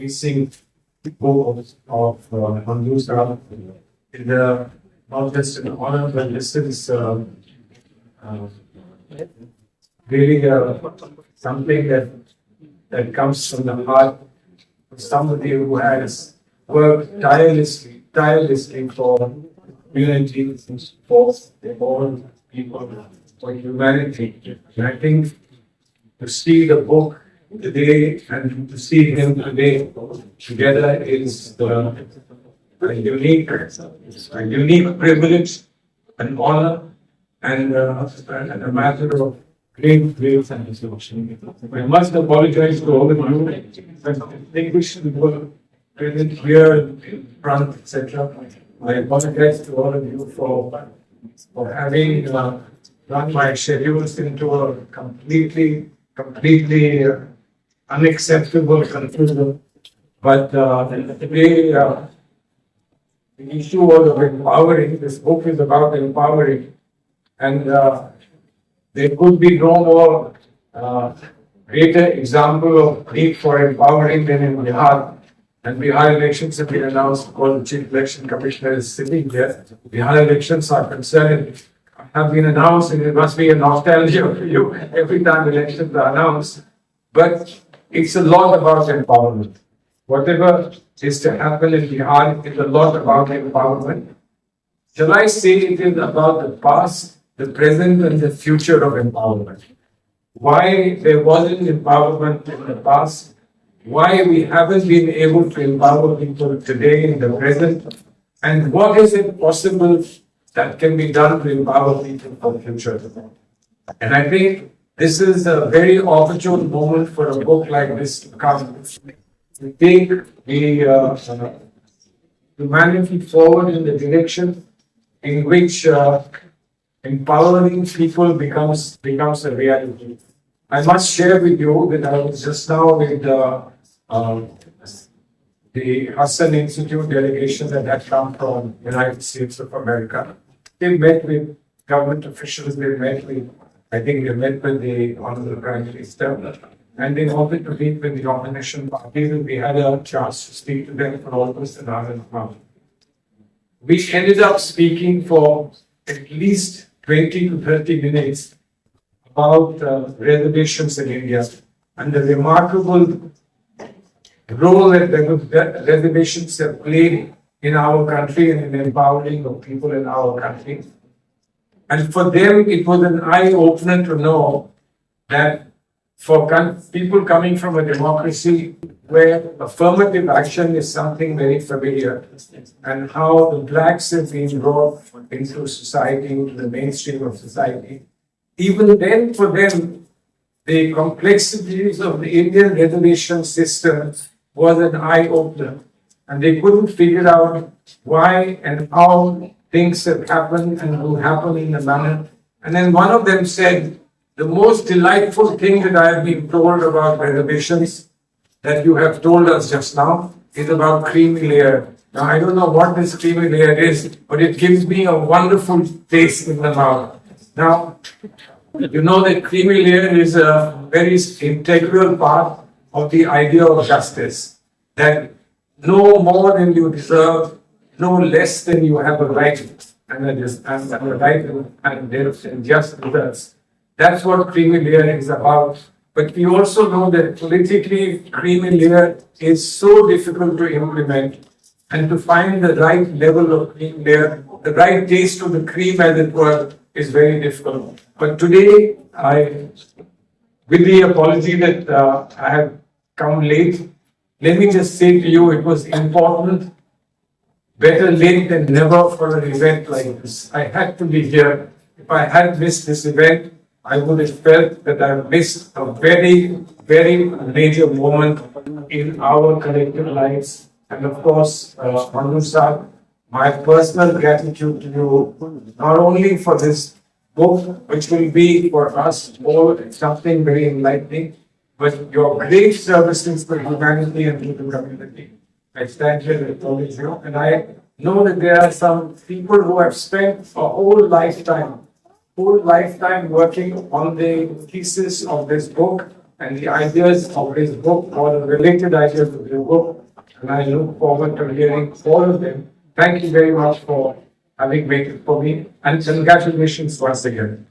releasing the book of Manzoor is not just an honor, but this is uh, really something that comes from the heart of somebody who has worked tirelessly for unity, for all people, for humanity. And I think to see the book today and to see him today together is a unique privilege, an honor, and a matter of great satisfaction. I must apologize to all of you, but I think we should go present here in front, etc. I apologize to all of you for having run my schedules into a completely unacceptable conclusion. But today, the issue was of empowering. This book is about empowering, and there could be no more greater example of need for empowering than in Bihar. And Bihar elections have been announced because the Chief Election Commissioner is sitting there. Bihar elections are concerned, have been announced, and it must be a nostalgia for you every time elections are announced. But it's a lot about empowerment. Whatever is to happen in Bihar is a lot about empowerment. Shall I say it is about the past, the present, and the future of empowerment? Why there wasn't empowerment in the past? Why we haven't been able to empower people today in the present? And what is it possible that can be done to empower people for the future? And I think this is a very opportune moment for a book like this to come. To take the humanity forward in the direction in which empowering people becomes a reality. I must share with you that I was just now with the Hassan Institute delegation that had come from the United States of America. They met with government officials, they met with, I think they met with the Honorable Prime Minister, and they wanted to meet with the opposition parties, and we had a chance to speak to them for almost an hour and a half. We ended up speaking for at least 20 to 30 minutes about reservations in India and the remarkable role that reservations have played in our country and in empowering of people in our country. And for them, it was an eye-opener to know that for people coming from a democracy where affirmative action is something very familiar, and how the blacks have been brought into society, into the mainstream of society, even then for them, the complexities of the Indian reservation system was an eye-opener. And they couldn't figure out why and how things have happened and will happen in a manner. And then one of them said, the most delightful thing that I have been told about reservations that you have told us just now is about creamy layer. Now, I don't know what this creamy layer is, but it gives me a wonderful taste in the mouth. Now, you know that creamy layer is a very integral part of the idea of justice. That no more than you deserve, no less than you have a right, and a right and just deserves. That's what creamy layer is about. But we also know that politically, creamy layer is so difficult to implement, and to find the right level of cream layer, the right taste of the cream, as it were, is very difficult. But today, with the apology that I have come late, let me just say to you, it was important, better late than never for an event like this. I had to be here. If I had missed this event, I would have felt that I missed a very, very major moment in our collective lives. And of course, Manzoor Sahib, my personal gratitude to you, not only for this book, which will be for us all something very enlightening, but your great services for humanity and to the community. I stand here and acknowledge you, and I know that there are some people who have spent a whole lifetime working on the thesis of this book, and the ideas of his book or the related ideas of your book. And I look forward to hearing all of them. Thank you very much for having waited for me, and congratulations once again.